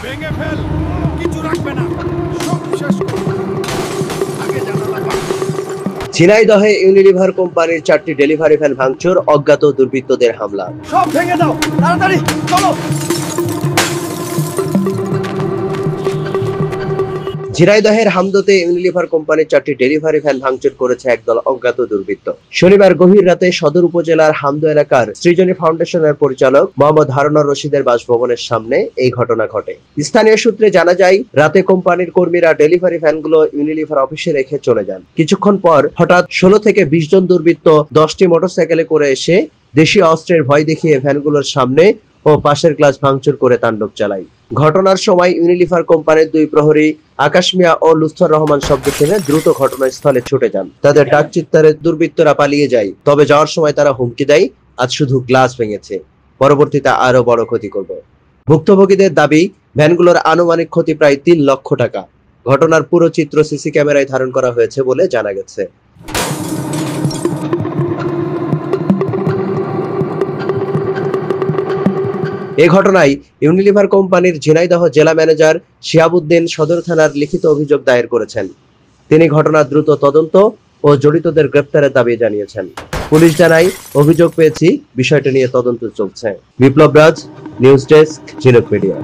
ভেঙে ফেল, কিছু রাখবে না, সব শেষ কর। আগে জানালা ভাঙ। ঝিনাইদহে ইউনিলিভার কোম্পানির 4টি ডেলিভারি ভ্যান ভাঙচুর, অজ্ঞাত দুর্বৃত্তদের হামলা। সব ভেঙে দাও, তাড়াতাড়ি চলো। ঝিনাইদহের হামদতে ইউনিলিভার কোম্পানির 4টি ডেলিভারি ভ্যান ভাঙচুর করেছে একদল অজ্ঞাত দুর্বৃত্ত। শনিবার গভীর রাতে সদর উপজেলার হামদ এলাকার সৃজনী ফাউন্ডেশনের পরিচালক মোহাম্মদ হারুনুর রশিদের বাসভবনের সামনে এই ঘটনা ঘটে। স্থানীয় সূত্রে জানা যায়, রাতে কোম্পানির কর্মীরা ডেলিভারি ভ্যানগুলো ইউনিলিভার অফিসে রেখে চলে যান। কিছুক্ষণ পর হঠাৎ 16 থেকে 20 জন দুর্বৃত্ত 10টি মোটরসাইকেলে করে এসে দেশীয় অস্ত্রের ভয় দেখিয়ে ভ্যানগুলোর সামনে ও পাশের গ্লাস ভাঙচুর করে তাণ্ডব চালায়। ঘটনার সময় ইউনিলিভার কোম্পানির 2 প্রহরী আকাশ মিয়া ও লুৎফর রহমান শব্দ শুনে দ্রুত ঘটনাস্থলে ছুটে যান। তাদের ডাক চিৎকারে দুর্বৃত্তরা পালিয়ে যায়, তবে যাওয়ার সময় তারা হুমকি দেয়, আজ শুধু গ্লাস ভেঙেছে, পরবর্তীতে আরো বড় ক্ষতি করব। ভুক্তভোগীদের দাবি, ভ্যানগুলোর আনুমানিক ক্ষতি প্রায় 3 লক্ষ টাকা। ঘটনার পুরো চিত্র সিসি ক্যামেরায় ধারণ করা হয়েছে বলে জানা গেছে। এ ঘটনায় ইউনিলিভার কোম্পানির ঝিনাইদহ জেলা ম্যানেজার শিহাবুদ্দিন সদর থানার লিখিত অভিযোগ দায়ের করেছেন। তিনি ঘটনার দ্রুত তদন্ত ও জড়িতদের গ্রেফতারের দাবি জানিয়েছেন। পুলিশ জানায়, অভিযোগ পেয়েছি, বিষয়টি নিয়ে তদন্ত চলছে। বিপ্লব রাজ, নিউজ ডেস্ক, ঝিনুক মিডিয়া।